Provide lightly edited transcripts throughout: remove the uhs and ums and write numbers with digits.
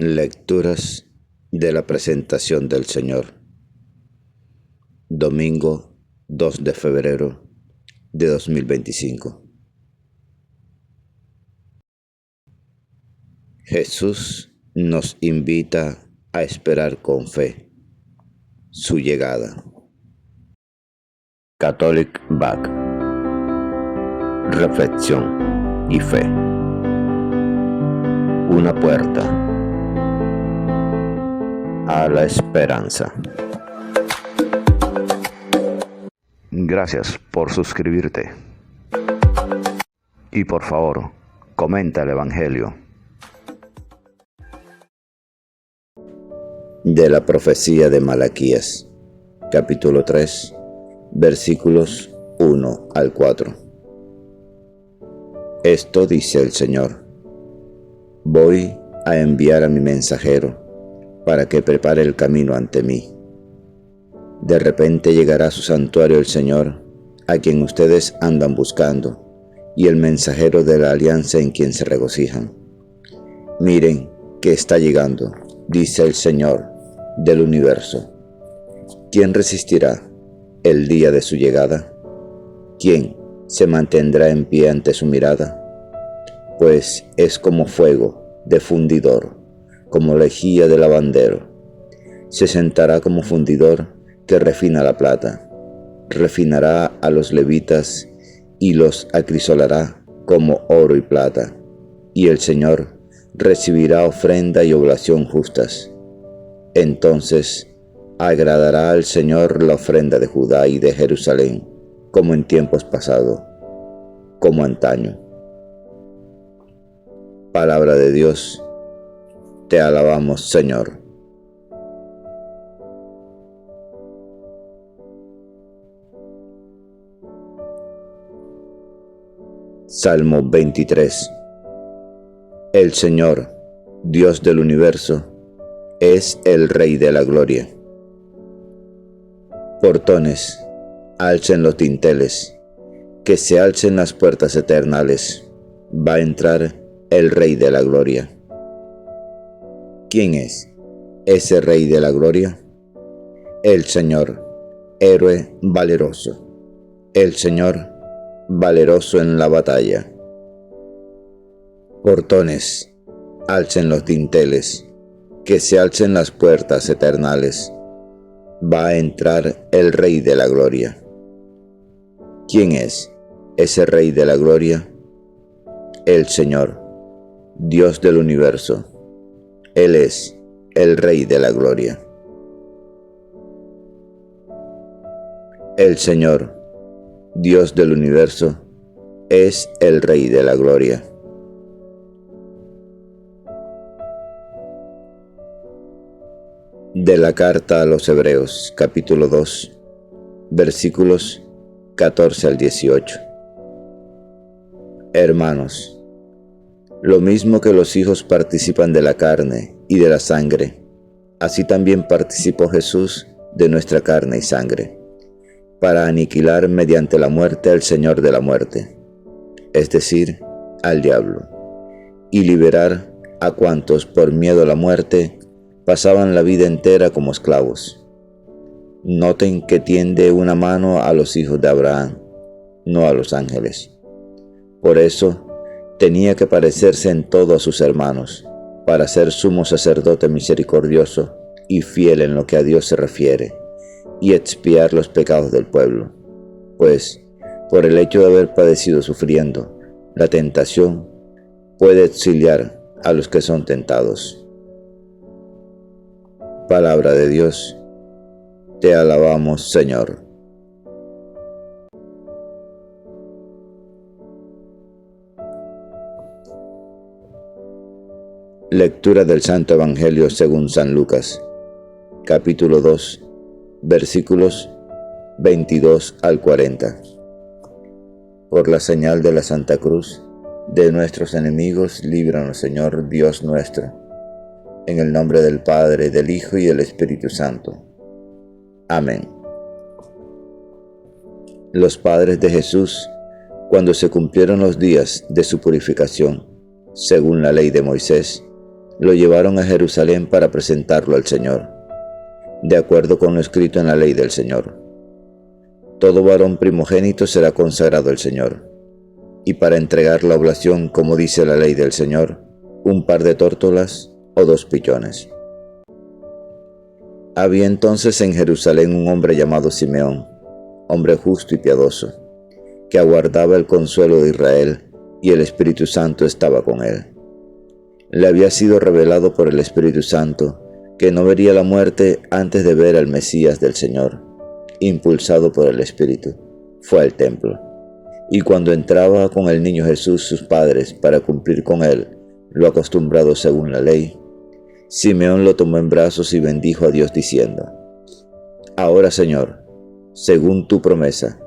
Lecturas de la presentación del Señor. Domingo 2 de febrero de 2025. Jesús nos invita a esperar con fe su llegada. Catholic Back. Reflexión y fe. Una puerta a la esperanza. Gracias por suscribirte. Y por favor, comenta el Evangelio. De la profecía de Malaquías, capítulo 3, versículos 1 al 4. Esto dice el Señor: voy a enviar a mi mensajero para que prepare el camino ante mí. De repente llegará a su santuario el Señor, a quien ustedes andan buscando, y el mensajero de la alianza en quien se regocijan. Miren que está llegando, dice el Señor del universo. ¿Quién resistirá el día de su llegada? ¿Quién se mantendrá en pie ante su mirada? Pues es como fuego de fundidor, como lejía de lavandero. Se sentará como fundidor que refina la plata, refinará a los levitas y los acrisolará como oro y plata. Y el Señor recibirá ofrenda y oblación justas. Entonces agradará al Señor la ofrenda de Judá y de Jerusalén, como en tiempos pasados, como antaño. Palabra de Dios, te alabamos, Señor. Salmo 23. El Señor, Dios del universo, es el Rey de la gloria. Portones, alcen los dinteles, que se alcen las puertas eternales. Va a entrar el Rey de la gloria. ¿Quién es ese Rey de la gloria? El Señor, héroe valeroso. El Señor, valeroso en la batalla. Portones, alcen los dinteles, que se alcen las puertas eternales. Va a entrar el Rey de la gloria. ¿Quién es ese Rey de la gloria? El Señor, Dios del universo. Él es el Rey de la gloria. El Señor, Dios del universo, es el Rey de la gloria. De la carta a los Hebreos, capítulo 2, versículos 14 al 18. Hermanos, lo mismo que los hijos participan de la carne y de la sangre, así también participó Jesús de nuestra carne y sangre, para aniquilar mediante la muerte al Señor de la muerte, es decir, al diablo, y liberar a cuantos por miedo a la muerte pasaban la vida entera como esclavos. Noten que tiende una mano a los hijos de Abraham, no a los ángeles. Por eso tenía que parecerse en todo a sus hermanos, para ser sumo sacerdote misericordioso y fiel en lo que a Dios se refiere, y expiar los pecados del pueblo, pues por el hecho de haber padecido sufriendo, la tentación puede auxiliar a los que son tentados. Palabra de Dios, te alabamos, Señor. Lectura del Santo Evangelio según San Lucas, capítulo 2, versículos 22 al 40. Por la señal de la Santa Cruz, de nuestros enemigos, líbranos, Señor, Dios nuestro. En el nombre del Padre, del Hijo y del Espíritu Santo. Amén. Los padres de Jesús, cuando se cumplieron los días de su purificación, según la ley de Moisés, lo llevaron a Jerusalén para presentarlo al Señor, de acuerdo con lo escrito en la ley del Señor. Todo varón primogénito será consagrado al Señor, y para entregar la oblación, como dice la ley del Señor, un par de tórtolas o 2 pichones. Había entonces en Jerusalén un hombre llamado Simeón, hombre justo y piadoso, que aguardaba el consuelo de Israel, y el Espíritu Santo estaba con él. Le había sido revelado por el Espíritu Santo que no vería la muerte antes de ver al Mesías del Señor. Impulsado por el Espíritu, fue al templo, y cuando entraba con el niño Jesús sus padres para cumplir con él lo acostumbrado según la ley, Simeón lo tomó en brazos y bendijo a Dios diciendo: Ahora, Señor, según tu promesa,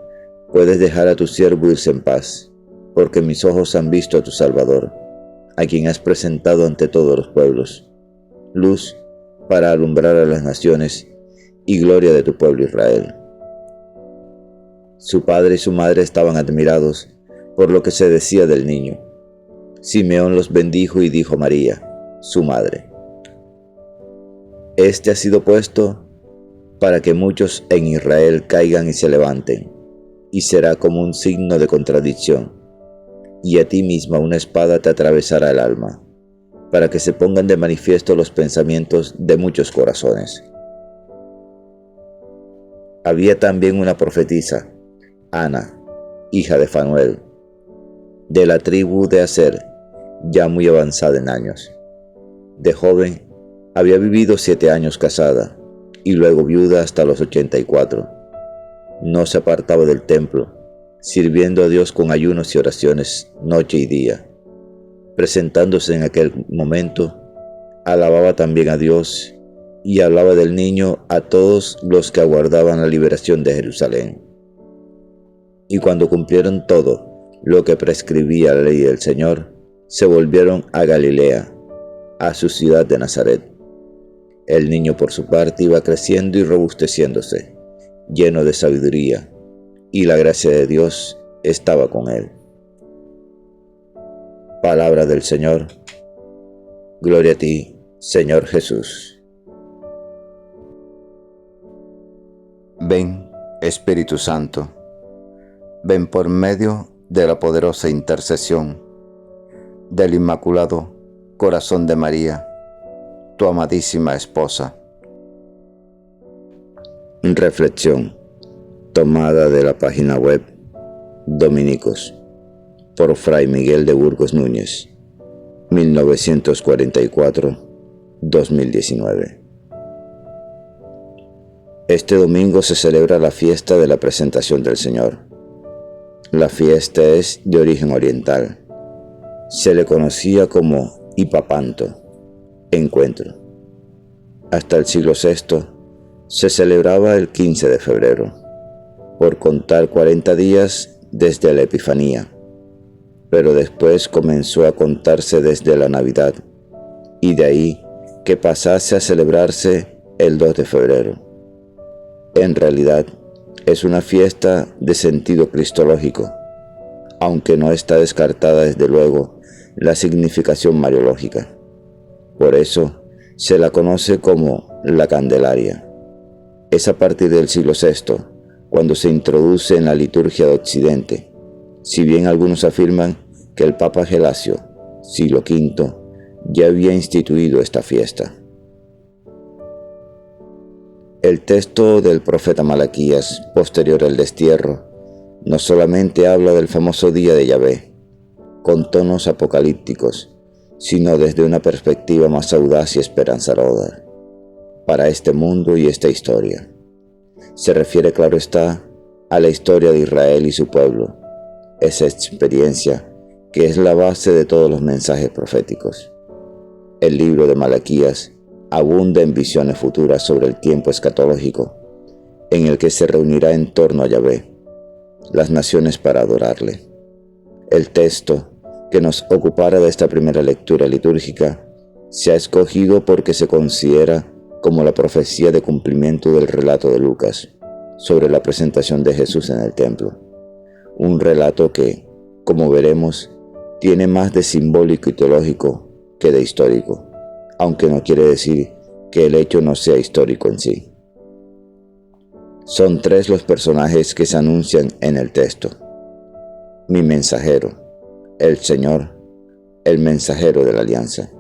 puedes dejar a tu siervo irse en paz, porque mis ojos han visto a tu Salvador, a quien has presentado ante todos los pueblos, luz para alumbrar a las naciones y gloria de tu pueblo Israel. Su padre y su madre estaban admirados por lo que se decía del niño. Simeón los bendijo y dijo a María, su madre: Este ha sido puesto para que muchos en Israel caigan y se levanten, y será como un signo de contradicción, y a ti misma una espada te atravesará el alma, para que se pongan de manifiesto los pensamientos de muchos corazones. Había también una profetisa, Ana, hija de Fanuel, de la tribu de Aser, ya muy avanzada en años. De joven había vivido 7 años casada, y luego viuda hasta los 84. No se apartaba del templo, sirviendo a Dios con ayunos y oraciones noche y día. Presentándose en aquel momento, alababa también a Dios y hablaba del niño a todos los que aguardaban la liberación de Jerusalén. Y cuando cumplieron todo lo que prescribía la ley del Señor, se volvieron a Galilea, a su ciudad de Nazaret. El niño por su parte iba creciendo y robusteciéndose, lleno de sabiduría, y la gracia de Dios estaba con él. Palabra del Señor. Gloria a ti, Señor Jesús. Ven, Espíritu Santo, ven por medio de la poderosa intercesión del Inmaculado Corazón de María, tu amadísima esposa. Reflexión tomada de la página web Dominicos por Fray Miguel de Burgos Núñez, 1944-2019. Este domingo se celebra la fiesta de la presentación del Señor. La fiesta es de origen oriental. Se le conocía como Ipapanto, encuentro. Hasta el siglo VI se celebraba el 15 de febrero, por contar 40 días desde la Epifanía, pero después comenzó a contarse desde la Navidad, y de ahí que pasase a celebrarse el 2 de febrero. En realidad, es una fiesta de sentido cristológico, aunque no está descartada desde luego la significación mariológica. Por eso se la conoce como la Candelaria. Es a partir del siglo VI cuando se introduce en la liturgia de Occidente, si bien algunos afirman que el Papa Gelasio, siglo V, ya había instituido esta fiesta. El texto del profeta Malaquías, posterior al destierro, no solamente habla del famoso día de Yahvé, con tonos apocalípticos, sino desde una perspectiva más audaz y esperanzadora para este mundo y esta historia. Se refiere, claro está, a la historia de Israel y su pueblo, esa experiencia que es la base de todos los mensajes proféticos. El libro de Malaquías abunda en visiones futuras sobre el tiempo escatológico, en el que se reunirá en torno a Yahvé las naciones para adorarle. El texto que nos ocupara de esta primera lectura litúrgica se ha escogido porque se considera como la profecía de cumplimiento del relato de Lucas sobre la presentación de Jesús en el templo. Un relato que, como veremos, tiene más de simbólico y teológico que de histórico, aunque no quiere decir que el hecho no sea histórico en sí. Son tres los personajes que se anuncian en el texto: mi mensajero, el Señor, el mensajero de la alianza.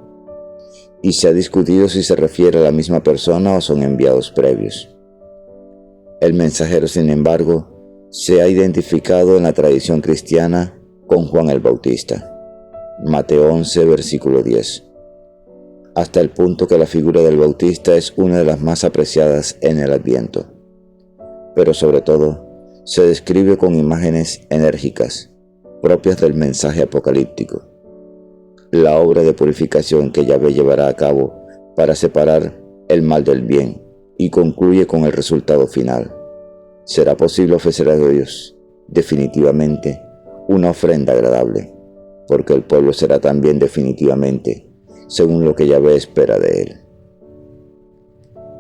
Y se ha discutido si se refiere a la misma persona o son enviados previos. El mensajero, sin embargo, se ha identificado en la tradición cristiana con Juan el Bautista, Mateo 11, versículo 10, hasta el punto que la figura del Bautista es una de las más apreciadas en el Adviento. Pero sobre todo, se describe con imágenes enérgicas, propias del mensaje apocalíptico, la obra de purificación que Yahvé llevará a cabo para separar el mal del bien, y concluye con el resultado final. Será posible ofrecer a Dios, definitivamente, una ofrenda agradable, porque el pueblo será también definitivamente, según lo que Yahvé espera de él.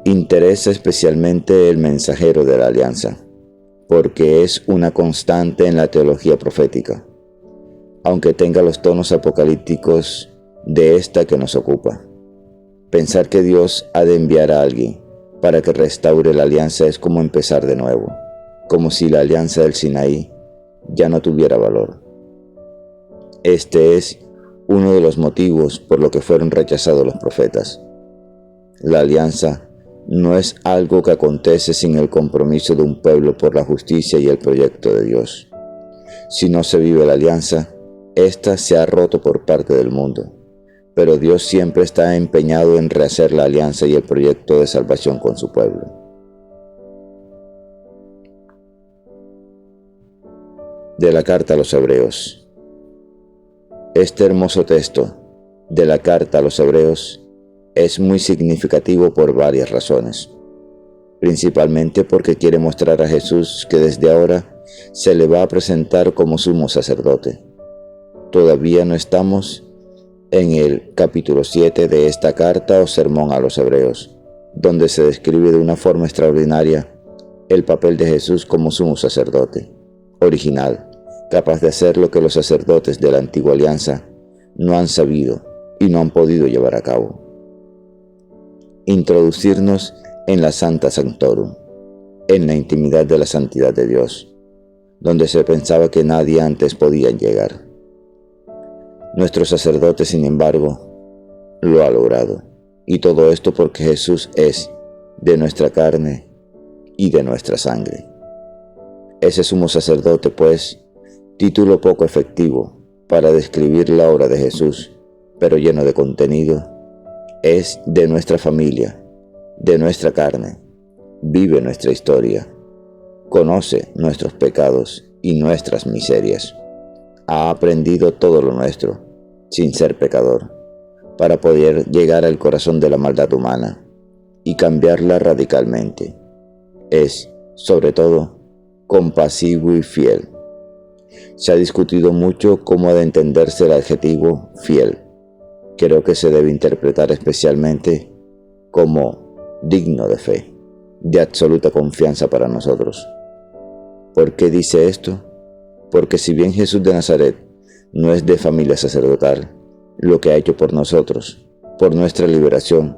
Interesa especialmente el mensajero de la alianza, porque es una constante en la teología profética, aunque tenga los tonos apocalípticos de esta que nos ocupa. Pensar que Dios ha de enviar a alguien para que restaure la alianza es como empezar de nuevo, como si la alianza del Sinaí ya no tuviera valor. Este es uno de los motivos por lo que fueron rechazados los profetas. La alianza no es algo que acontece sin el compromiso de un pueblo por la justicia y el proyecto de Dios. Si no se vive la alianza, ésta se ha roto por parte del mundo, pero Dios siempre está empeñado en rehacer la alianza y el proyecto de salvación con su pueblo. De la carta a los Hebreos. Este hermoso texto de la carta a los Hebreos es muy significativo por varias razones, principalmente porque quiere mostrar a Jesús que desde ahora se le va a presentar como sumo sacerdote. Todavía no estamos en el capítulo 7 de esta carta o sermón a los Hebreos, donde se describe de una forma extraordinaria el papel de Jesús como sumo sacerdote, original, capaz de hacer lo que los sacerdotes de la antigua alianza no han sabido y no han podido llevar a cabo: introducirnos en la Sancta Sanctorum, en la intimidad de la santidad de Dios, donde se pensaba que nadie antes podía llegar. Nuestro sacerdote, sin embargo, lo ha logrado, y todo esto porque Jesús es de nuestra carne y de nuestra sangre. Ese sumo sacerdote, pues, título poco efectivo para describir la obra de Jesús, pero lleno de contenido, es de nuestra familia, de nuestra carne, vive nuestra historia, conoce nuestros pecados y nuestras miserias. Ha aprendido todo lo nuestro, sin ser pecador, para poder llegar al corazón de la maldad humana y cambiarla radicalmente. Es, sobre todo, compasivo y fiel. Se ha discutido mucho cómo ha de entenderse el adjetivo fiel. Creo que se debe interpretar especialmente como digno de fe, de absoluta confianza para nosotros. ¿Por qué dice esto? Porque si bien Jesús de Nazaret no es de familia sacerdotal, lo que ha hecho por nosotros, por nuestra liberación,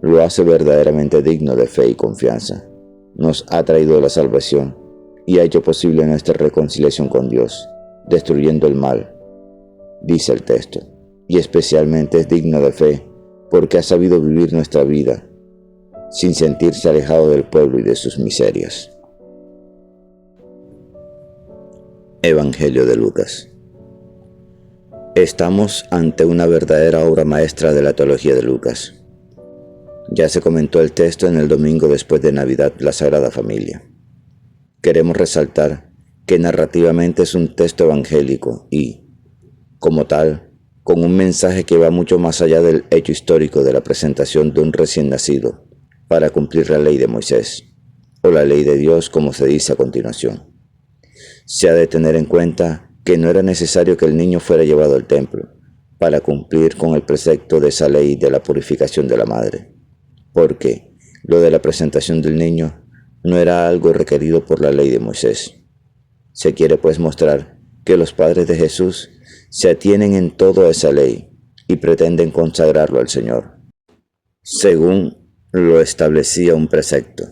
lo hace verdaderamente digno de fe y confianza. Nos ha traído la salvación y ha hecho posible nuestra reconciliación con Dios, destruyendo el mal, dice el texto, y especialmente es digno de fe porque ha sabido vivir nuestra vida sin sentirse alejado del pueblo y de sus miserias. Evangelio de Lucas. Estamos ante una verdadera obra maestra de la teología de Lucas. Ya se comentó el texto en el domingo después de Navidad, la Sagrada Familia. Queremos resaltar que narrativamente es un texto evangélico y, como tal, con un mensaje que va mucho más allá del hecho histórico de la presentación de un recién nacido para cumplir la ley de Moisés, o la ley de Dios, como se dice a continuación. Se ha de tener en cuenta que no era necesario que el niño fuera llevado al templo para cumplir con el precepto de esa ley de la purificación de la madre, porque lo de la presentación del niño no era algo requerido por la ley de Moisés. Se quiere pues mostrar que los padres de Jesús se atienen en todo a esa ley y pretenden consagrarlo al Señor. según lo establecía un precepto,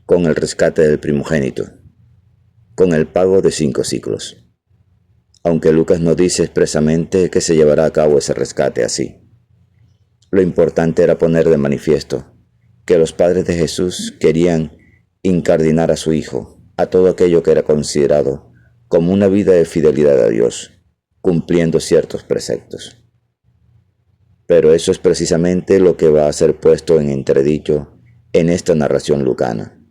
con el rescate del primogénito, con el pago de 5 siclos. Aunque Lucas no dice expresamente que se llevará a cabo ese rescate así. Lo importante era poner de manifiesto que los padres de Jesús querían incardinar a su hijo a todo aquello que era considerado como una vida de fidelidad a Dios, cumpliendo ciertos preceptos. Pero eso es precisamente lo que va a ser puesto en entredicho en esta narración lucana.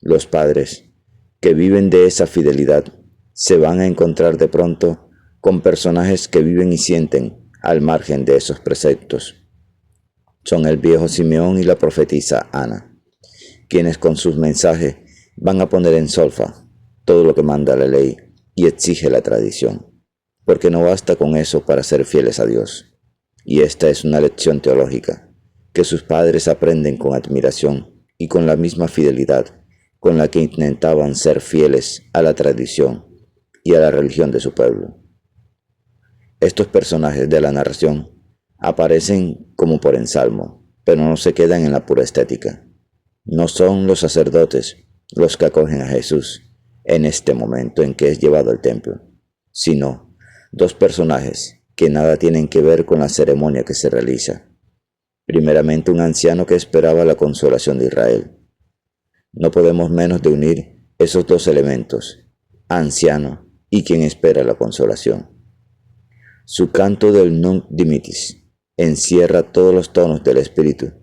Los padres que viven de esa fidelidad se van a encontrar de pronto con personajes que viven y sienten al margen de esos preceptos. Son el viejo Simeón y la profetisa Ana, quienes con sus mensajes van a poner en solfa todo lo que manda la ley y exige la tradición, porque no basta con eso para ser fieles a Dios. Y esta es una lección teológica que sus padres aprenden con admiración y con la misma fidelidad con la que intentaban ser fieles a la tradición y a la religión de su pueblo. Estos personajes de la narración aparecen como por ensalmo, pero no se quedan en la pura estética. No son los sacerdotes los que acogen a Jesús en este momento en que es llevado al templo, sino 2 personajes que nada tienen que ver con la ceremonia que se realiza. Primeramente, un anciano que esperaba la consolación de Israel. No podemos menos de unir esos 2 elementos, anciano y quien espera la consolación. Su canto del Nunc Dimittis encierra todos los tonos del espíritu,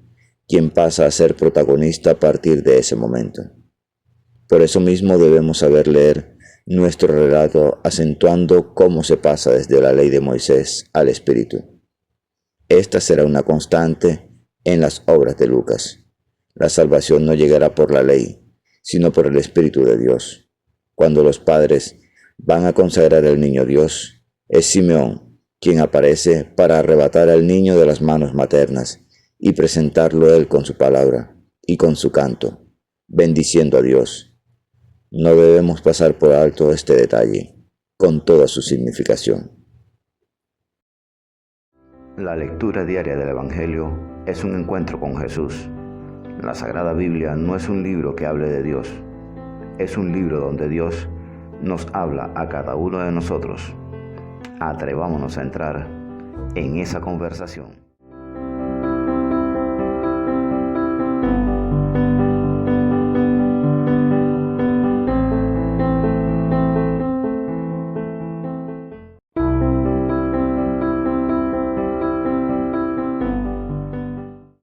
quien pasa a ser protagonista a partir de ese momento. Por eso mismo debemos saber leer nuestro relato acentuando cómo se pasa desde la ley de Moisés al espíritu. Esta será una constante en las obras de Lucas. La salvación no llegará por la ley, sino por el Espíritu de Dios. Cuando los padres van a consagrar al niño Dios, es Simeón quien aparece para arrebatar al niño de las manos maternas y presentarlo él con su palabra y con su canto, bendiciendo a Dios. No debemos pasar por alto este detalle, con toda su significación. La lectura diaria del Evangelio es un encuentro con Jesús. La Sagrada Biblia no es un libro que hable de Dios, es un libro donde Dios nos habla a cada uno de nosotros. Atrevámonos a entrar en esa conversación.